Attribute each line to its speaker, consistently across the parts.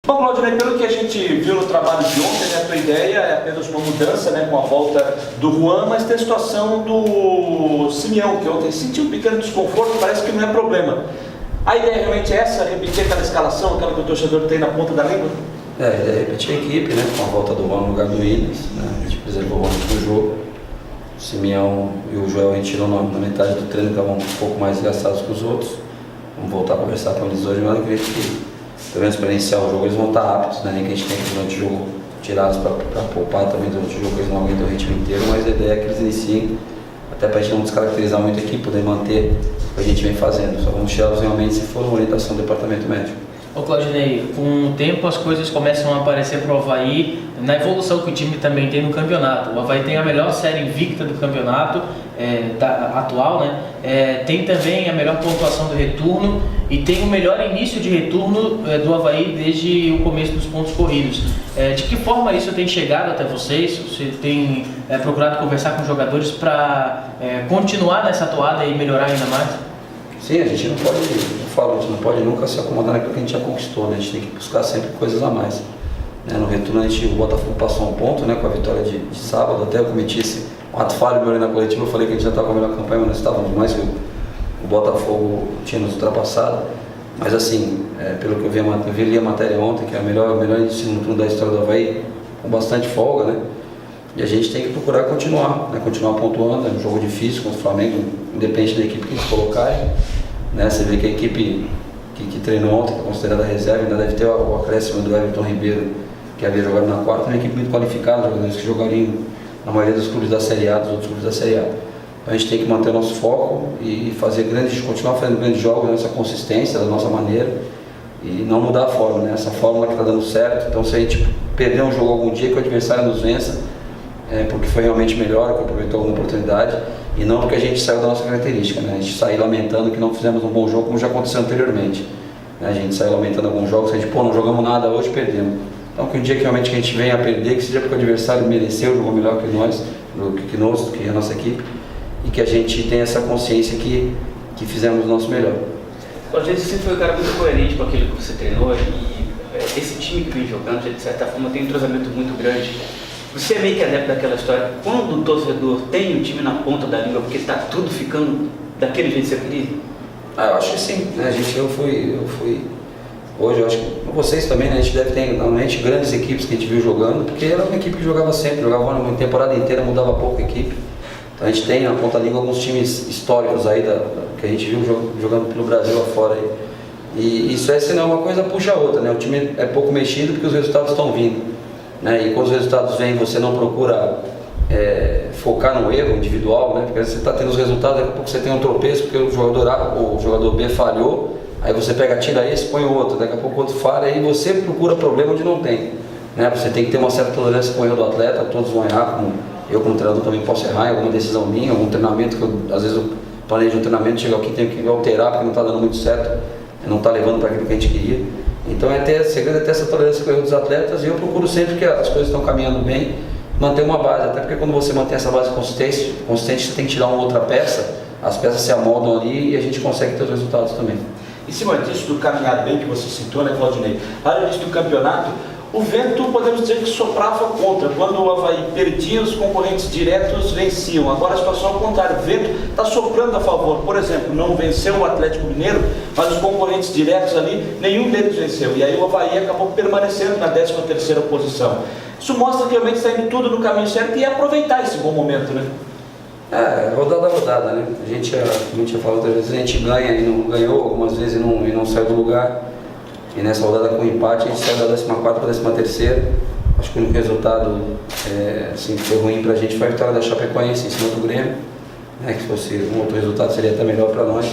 Speaker 1: Bom, Claudinei, pelo que a gente viu no trabalho de ontem, né, a tua ideia é apenas uma mudança, né, com a volta do Juan, mas tem a situação do Simeão, que ontem sentiu um pequeno desconforto, parece que não é problema. A ideia realmente é essa, repetir aquela escalação, aquela que o torcedor tem na ponta da língua?
Speaker 2: A ideia é repetir a equipe, né, com a volta do Juan no lugar do Williams, né, a gente preservou o Juan no jogo. O Simeão e o Joel a gente tirou na metade do treino, estavam um pouco mais gastados que os outros. Vamos voltar a conversar com eles hoje, mas eu acredito que, pelo menos para iniciar o jogo, eles vão estar aptos, né? Nem que a gente tenha que durante o jogo tirados para poupar também durante o jogo, eles não aguentam o ritmo inteiro, mas a ideia é que eles iniciem, até para a gente não descaracterizar muito a equipe, poder manter o que a gente vem fazendo. Só vamos tirá-los realmente se for uma orientação do departamento médico.
Speaker 3: Ô Claudinei, com o tempo as coisas começam a aparecer para o Avaí na evolução que o time também tem no campeonato. O Avaí tem a melhor série invicta do campeonato atual, né? Tem também a melhor pontuação do retorno e tem o melhor início de retorno do Avaí desde o começo dos pontos corridos. De que forma isso tem chegado até vocês? Você tem procurado conversar com os jogadores para continuar nessa toada e melhorar ainda mais?
Speaker 2: Sim, a gente não pode, a gente não pode nunca se acomodar naquilo que a gente já conquistou, né? A gente tem que buscar sempre coisas a mais. Né? No retorno o Botafogo passou um ponto, né, com a vitória de sábado, até eu cometi esse ato falho meu ali na coletiva, eu falei que a gente já estava com a melhor campanha, mas nós estávamos mais que o Botafogo tinha nos ultrapassado. Mas assim, pelo que eu vi a matéria ontem, que é a melhor início no turno da história do Avaí, com bastante folga, né? E a gente tem que procurar continuar, né? Continuar pontuando, é um jogo difícil contra o Flamengo, independente da equipe que eles colocarem. Né? Você vê que a equipe que treinou ontem, que é considerada reserva, ainda deve ter o acréscimo do Everton Ribeiro, que havia jogado na quarta, uma equipe muito qualificada, jogadores que jogariam na maioria dos clubes da Série A, dos outros clubes da Série A. Então a gente tem que manter o nosso foco e continuar fazendo grandes jogos nessa consistência, da nossa maneira, e não mudar a fórmula, né? Essa fórmula que está dando certo. Então se a gente perder um jogo algum dia que o adversário nos vença, porque foi realmente melhor, que aproveitou alguma oportunidade, e não porque a gente saiu da nossa característica, né? A gente saiu lamentando que não fizemos um bom jogo, como já aconteceu anteriormente. Né? A gente saiu lamentando alguns jogos, a gente, não jogamos nada hoje, perdemos. Então que um dia que realmente a gente venha a perder, que seja porque o adversário mereceu, jogou melhor que nós, que a nossa equipe, e que a gente tenha essa consciência que fizemos o nosso melhor.
Speaker 4: Às vezes você foi um cara muito coerente com aquilo que você treinou, e esse time que vem jogando, de certa forma, tem um entrosamento muito grande. Você é meio que adepto daquela história, quando o torcedor tem o time na ponta da língua, porque está tudo ficando daquele jeito que você queria?
Speaker 2: Eu acho que sim, né? Eu fui, hoje eu acho que vocês também, né? A gente deve ter normalmente grandes equipes que a gente viu jogando, porque era uma equipe que jogava sempre, jogava uma temporada inteira, mudava pouco a equipe. Então a gente tem na ponta da língua alguns times históricos aí, que a gente viu jogando pelo Brasil afora aí. E isso se não é uma coisa, puxa a outra, né? O time é pouco mexido porque os resultados estão vindo. Né? E quando os resultados vêm, você não procura focar no erro individual, né? Porque você está tendo os resultados, daqui a pouco você tem um tropeço porque o jogador B falhou, aí você tira esse, põe o outro, daqui a pouco o outro falha, aí você procura problema onde não tem. Né? Você tem que ter uma certa tolerância com o erro do atleta, todos vão errar, como eu como treinador também posso errar em alguma decisão minha, algum treinamento que às vezes eu planejo um treinamento, chego aqui e tenho que alterar porque não está dando muito certo, não está levando para aquilo que a gente queria. Então segredo é ter essa tolerância com o erro dos atletas, e eu procuro sempre que as coisas estão caminhando bem, manter uma base, até porque quando você mantém essa base consistente, você tem que tirar uma outra peça, as peças se amoldam ali e a gente consegue ter os resultados também.
Speaker 1: Em cima disso do caminhar bem que você citou, né, Claudinei? Lá no início do campeonato, o vento, podemos dizer que soprava contra. Quando o Avaí perdia, os concorrentes diretos venciam. Agora a situação é ao contrário, o vento está soprando a favor. Por exemplo, não venceu o Atlético Mineiro, mas os concorrentes diretos ali, nenhum deles venceu. E aí o Avaí acabou permanecendo na 13ª posição. Isso mostra que realmente está indo tudo no caminho certo e aproveitar esse bom momento, né?
Speaker 2: Rodada a rodada, né? A gente já falou outras vezes, a gente ganha e não ganhou, algumas vezes e não saiu do lugar. E nessa rodada com empate, a gente saiu da 14ª para a 13ª. Acho que o único resultado que foi ruim para a gente foi a vitória da Chapecoense em cima do Grêmio. Né? Que se fosse um outro resultado seria até melhor para nós.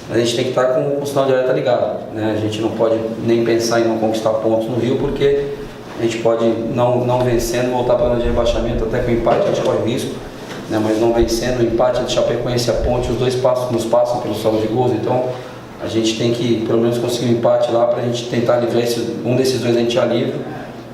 Speaker 2: Mas a gente tem que estar com o sinal de alerta ligado. Né? A gente não pode nem pensar em não conquistar pontos no Rio, porque a gente pode, não vencendo, voltar para a zona de rebaixamento. Até com o empate a gente corre risco. Né? Mas não vencendo, o empate de Chapecoense e a Ponte, os dois nos passam pelo saldo de gols. Então a gente tem que pelo menos conseguir um empate lá para a gente tentar livrar um desses dois, a gente já livra,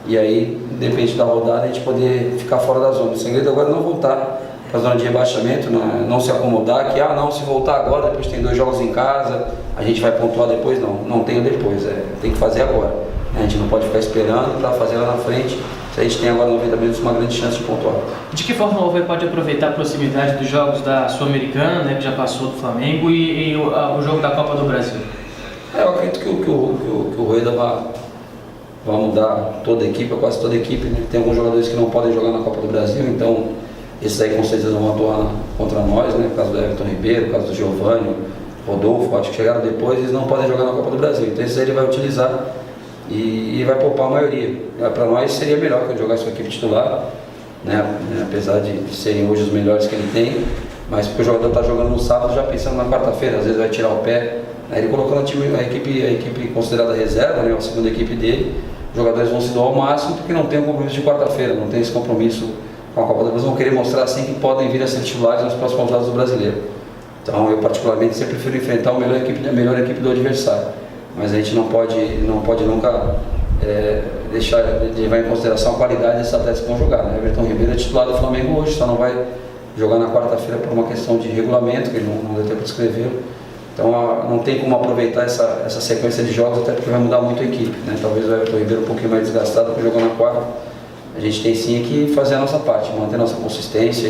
Speaker 2: e aí, depende da rodada, a gente poder ficar fora da zona. O segredo agora é não voltar para a zona de rebaixamento, não se acomodar, que se voltar agora, depois tem 2 jogos em casa, a gente vai pontuar depois, não tem o depois, tem que fazer agora. A gente não pode ficar esperando para fazer lá na frente. Se a gente tem agora 90 minutos, uma grande chance de pontuar.
Speaker 3: De que forma o Avaí pode aproveitar a proximidade dos jogos da Sul-Americana, né, que já passou do Flamengo, e o jogo da Copa do Brasil?
Speaker 2: Eu acredito que o Rueda vai mudar toda a equipe, quase toda a equipe, né? Tem alguns jogadores que não podem jogar na Copa do Brasil, então esses aí com certeza vão atuar contra nós, né? O caso do Everton Ribeiro, o caso do Giovani, Rodolfo, acho que chegaram depois, eles não podem jogar na Copa do Brasil, então esses aí ele vai utilizar e vai poupar a maioria. Para nós seria melhor que ele jogasse com a equipe titular, né? Apesar de serem hoje os melhores que ele tem, mas porque o jogador está jogando no sábado já pensando na quarta-feira, às vezes vai tirar o pé. Aí ele colocou a equipe considerada reserva, né? A segunda equipe dele, os jogadores vão se doar ao máximo porque não tem um compromisso de quarta-feira, não tem esse compromisso com a Copa do Brasil, vão querer mostrar assim que podem vir a ser titulares nas próximas rodadas do Brasileiro. Então eu particularmente sempre prefiro enfrentar a melhor equipe do adversário, mas a gente não pode nunca deixar de levar em consideração a qualidade desses atletas que vão jogar, né? Everton Ribeiro é titular do Flamengo hoje, só não vai jogar na quarta-feira por uma questão de regulamento, que ele não deu tempo de escrever. Então não tem como aproveitar essa sequência de jogos, até porque vai mudar muito a equipe, né? Talvez o Everton Ribeiro um pouquinho mais desgastado porque jogou na quarta. A gente tem sim que fazer a nossa parte, manter a nossa consistência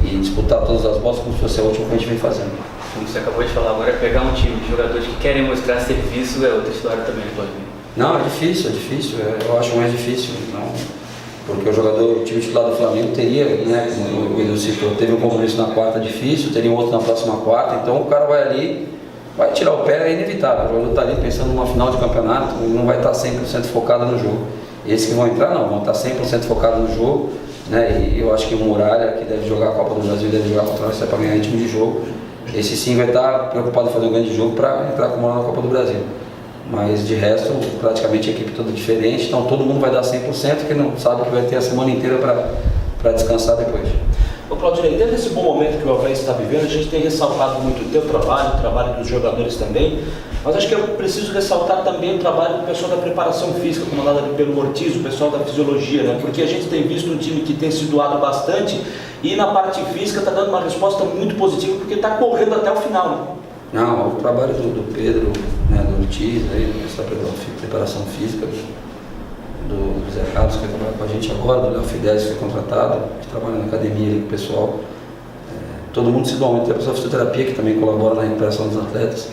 Speaker 2: e disputar todas as bolas como se fosse a última que a gente vem fazendo.
Speaker 4: Como você acabou de falar agora, pegar um time de jogadores que querem mostrar serviço é outra história também, pode vir.
Speaker 2: Não, é difícil, eu acho mais difícil, não, porque o time titular do Flamengo teria, né, como o Edu citou, teve um compromisso na quarta difícil, teria um outro na próxima quarta, então o cara vai ali, vai tirar o pé, é inevitável, o jogador está ali pensando numa final de campeonato, ele não vai estar 100% focado no jogo. Esses que vão entrar não, vão estar 100% focados no jogo, né, e eu acho que o Muralha, que deve jogar a Copa do Brasil, deve jogar contra nós para ganhar ritmo de jogo, esse sim vai estar preocupado em fazer um grande jogo para entrar com moral na Copa do Brasil. Mas de resto, praticamente a equipe toda diferente, então todo mundo vai dar 100%, que não sabe que vai ter a semana inteira para descansar depois.
Speaker 1: Ô Claudinei, dentro desse bom momento que o Avaí está vivendo, a gente tem ressaltado muito o teu trabalho, o trabalho dos jogadores também, mas acho que eu preciso ressaltar também o trabalho do pessoal da preparação física, comandado pelo Ortiz, o pessoal da fisiologia, né? Porque a gente tem visto um time que tem se doado bastante e na parte física está dando uma resposta muito positiva, porque está correndo até o final, né?
Speaker 2: Não, o trabalho do Pedro, né, do Ortiz, aí, da preparação física, do Zé Carlos, que trabalha com a gente agora, do Léo Fidelis, que foi contratado, que trabalha na academia ali com o pessoal. Todo mundo se doa muito, tem a pessoa de fisioterapia que também colabora na recuperação dos atletas,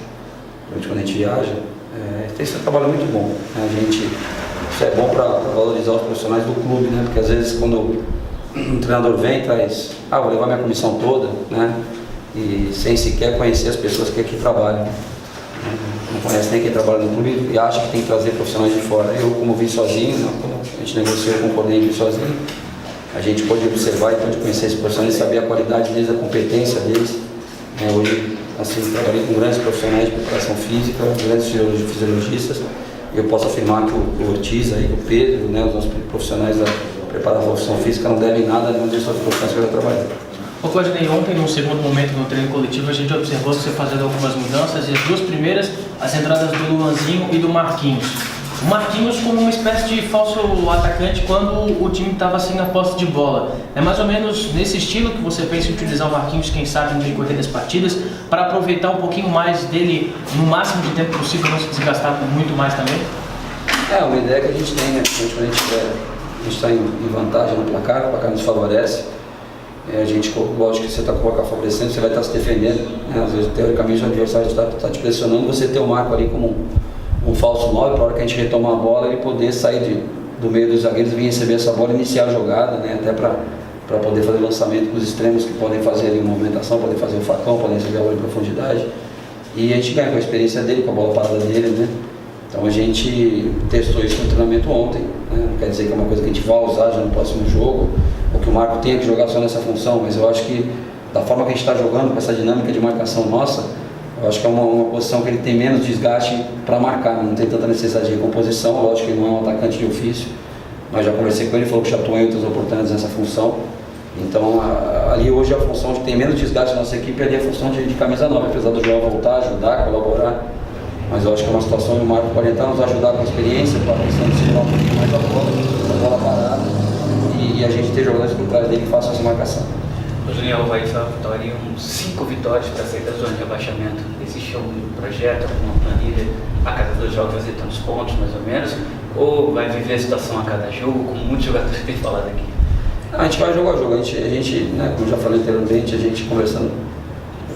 Speaker 2: quando a gente viaja. Tem esse trabalho muito bom, né? Isso é bom para valorizar os profissionais do clube, né? Porque às vezes quando um treinador vem e traz, vou levar minha comissão toda, né? E sem sequer conhecer as pessoas que aqui trabalham. Não conhece nem quem trabalha no clube e acha que tem que trazer profissionais de fora. Eu, como vim sozinho, quando a gente negociou, eu concordei em vir sozinho, a gente pode observar e pode conhecer esses profissionais, saber a qualidade deles, a competência deles. Hoje, assim, trabalhei com grandes profissionais de preparação física, grandes fisiologistas, e eu posso afirmar que o Ortiz, aí, o Pedro, né, os nossos profissionais da preparação física não devem nada a nenhum desses outros profissionais que eu já trabalhei.
Speaker 3: Ô Claudinei, ontem no segundo momento no treino coletivo a gente observou você fazendo algumas mudanças e as duas primeiras, as entradas do Luanzinho e do Marquinhos. O Marquinhos como uma espécie de falso atacante quando o time estava sem a posse de bola. É mais ou menos nesse estilo que você pensa em utilizar o Marquinhos, quem sabe no decorrer das partidas, para aproveitar um pouquinho mais dele no máximo de tempo possível, não se desgastar muito mais também?
Speaker 2: Uma ideia que a gente tem, né? Quando a gente está em vantagem no placar, o placar nos favorece. Lógico que você está com o placar favorecendo, você vai estar se defendendo, né? Às vezes, teoricamente, o adversário está te pressionando, você ter o Marco ali como um falso 9, para a hora que a gente retomar a bola, ele poder sair do meio dos zagueiros e vir receber essa bola e iniciar a jogada, né? Até para poder fazer lançamento com os extremos que podem fazer ali uma movimentação, podem fazer o facão, podem receber a bola em profundidade. E a gente ganha com a experiência dele, com a bola parada dele, né? Então a gente testou isso no treinamento ontem, né? Não quer dizer que é uma coisa que a gente vai usar já no próximo jogo, ou que o Marco tenha que jogar só nessa função, mas eu acho que da forma que a gente está jogando, com essa dinâmica de marcação nossa, eu acho que é uma posição que ele tem menos desgaste para marcar, não tem tanta necessidade de recomposição. Lógico que ele não é um atacante de ofício, mas já conversei com ele, falou que já atuou em outras oportunidades nessa função. Então ali hoje a função de ter menos desgaste na nossa equipe ali é a função de camisa 9, apesar do João voltar, ajudar, colaborar. Mas eu acho que é uma situação que o Marco pode entrar, nos ajudar com a experiência, para a questão de segurar um pouquinho mais a bola parada e a gente ter jogadores por trás dele que façam essa marcação.
Speaker 4: O Junior vai só vitória, 5 vitórias para sair da zona de rebaixamento. Existe algum projeto, alguma planilha? A cada 2 jogos fazer tantos pontos, mais ou menos? Ou vai viver a situação a cada jogo, como muitos jogadores têm falado aqui?
Speaker 2: A gente vai jogo a jogo. A gente né, como já falei anteriormente, a gente conversando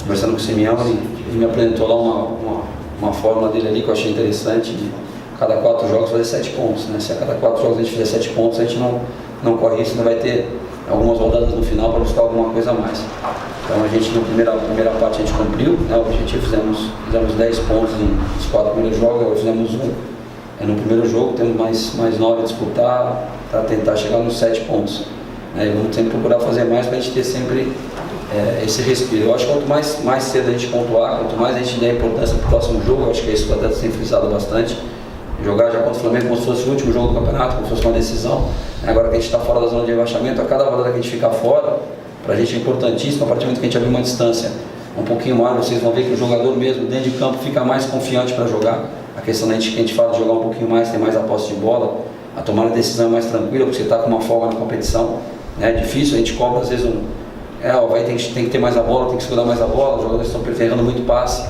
Speaker 2: com o Simeone, ele me apresentou lá uma fórmula dele ali que eu achei interessante, de cada 4 jogos fazer 7 pontos. Né? Se a cada 4 jogos a gente fizer 7 pontos, a gente não corre isso, não vai ter algumas rodadas no final para buscar alguma coisa a mais. Então a gente, na primeira parte, a gente cumpriu, né, o objetivo, fizemos 10 pontos nos 4 primeiros jogos, agora fizemos 1 no primeiro jogo, temos mais 9 a disputar para tentar chegar nos 7 pontos. Né, e vamos sempre procurar fazer mais para a gente ter sempre esse respiro. Eu acho que quanto mais cedo a gente pontuar, quanto mais a gente der importância para o próximo jogo, eu acho que é isso que o atleta tem frisado bastante. Jogar já contra o Flamengo como se fosse o último jogo do campeonato, como se fosse uma decisão. Agora que a gente está fora da zona de rebaixamento, a cada rodada que a gente ficar fora, para a gente é importantíssimo. A partir do momento que a gente abrir uma distância um pouquinho maior, vocês vão ver que o jogador mesmo dentro de campo fica mais confiante para jogar. A questão da gente, que a gente fala de jogar um pouquinho mais, ter mais a posse de bola, a tomar a decisão é mais tranquila, porque você está com uma folga na competição. É difícil, a gente cobra às vezes tem que ter mais a bola, tem que segurar mais a bola, os jogadores estão errando muito passe.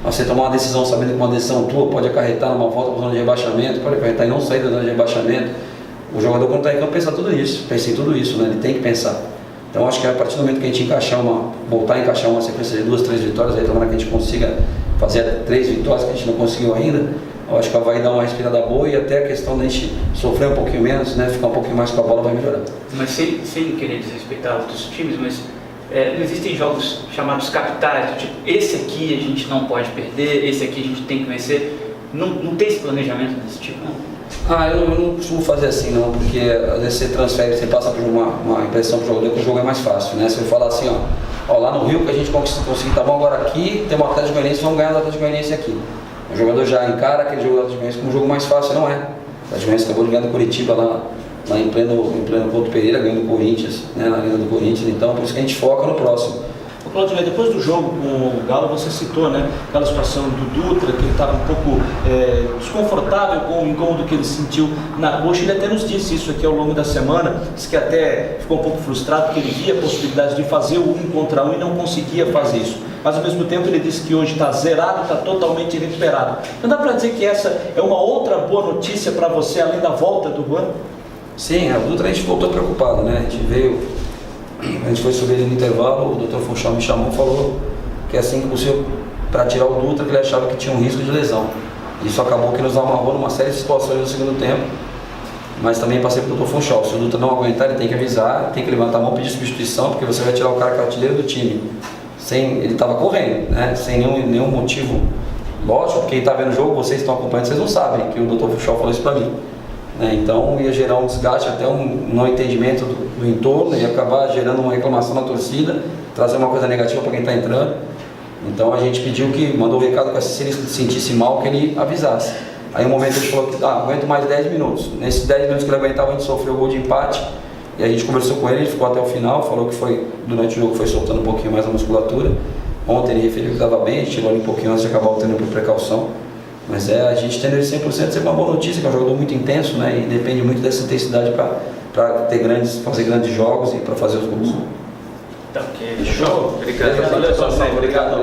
Speaker 2: Você tomar uma decisão sabendo que uma decisão tua pode acarretar numa volta para a zona de rebaixamento, pode acarretar em não sair da zona de rebaixamento. O jogador, quando está em campo, pensa em tudo isso, né? Ele tem que pensar. Então acho que a partir do momento que a gente voltar a encaixar uma sequência de 2, 3 vitórias, aí tomara que a gente consiga fazer 3 vitórias que a gente não conseguiu ainda, eu acho que vai dar uma respirada boa e até a questão da gente sofrer um pouquinho menos, né? Ficar um pouquinho mais com a bola vai melhorar.
Speaker 4: Mas sem querer desrespeitar outros times, mas não existem jogos chamados capitais, tipo, esse aqui a gente não pode perder, esse aqui a gente tem que vencer. Não tem esse planejamento desse tipo, não?
Speaker 2: Eu não costumo fazer assim não, porque às vezes você transfere, você passa por uma impressão para o jogador que o jogo é mais fácil, né? Se eu falar assim, lá no Rio que a gente conseguiu, tá bom, agora aqui tem uma Atlético Goianiense, vamos ganhar do Atlético Goianiense aqui. O jogador já encara aquele jogo do Atlético Goianiense como um jogo mais fácil, não é? O Atlético Goianiense acabou de ganhar do Curitiba lá em pleno Couto Pereira, ganhando do Corinthians, né, na Arena do Corinthians, então por isso que a gente foca no próximo.
Speaker 1: Claudinei, depois do jogo com o Galo, você citou, né, aquela situação do Dutra, que ele estava um pouco desconfortável com o incômodo que ele sentiu na coxa. Ele até nos disse isso aqui ao longo da semana, disse que até ficou um pouco frustrado, porque ele via a possibilidade de fazer o 1 contra 1 e não conseguia fazer isso. Mas ao mesmo tempo ele disse que hoje está zerado, está totalmente recuperado. Então dá para dizer que essa é uma outra boa notícia para você, além da volta do Juan?
Speaker 2: Sim, a Dutra a gente voltou preocupado, né? A gente foi subir no intervalo, o Dr. Funchal me chamou e falou que assim que possível, para tirar o Dutra, que ele achava que tinha um risco de lesão. Isso acabou que nos amarrou numa série de situações no segundo tempo, mas também passei para o Dr. Funchal. Se o Dutra não aguentar, ele tem que avisar, tem que levantar a mão e pedir substituição, porque você vai tirar o cara que é artilheiro do time. Ele estava correndo, né? Sem nenhum motivo lógico, porque quem está vendo o jogo, vocês estão acompanhando, vocês não sabem que o Dr. Funchal falou isso para mim. Então ia gerar um desgaste, até um não entendimento do entorno, e acabar gerando uma reclamação na torcida, trazer uma coisa negativa para quem está entrando. Então a gente mandou o recado que se ele se sentisse mal, que ele avisasse. Aí um momento ele falou que aguento mais 10 minutos. Nesses 10 minutos que ele aguentava, a gente sofreu o gol de empate, e a gente conversou com ele ficou até o final, falou que durante o jogo foi soltando um pouquinho mais a musculatura. Ontem ele referiu que estava bem, a gente tirou ele um pouquinho antes de acabar o treino por precaução. Mas a gente tendo ele 100% sempre uma boa notícia, que é um jogador muito intenso, né? E depende muito dessa intensidade para fazer grandes jogos e para fazer os gols.
Speaker 4: Tá ok. Show.
Speaker 1: Obrigado. Valeu,
Speaker 2: obrigado.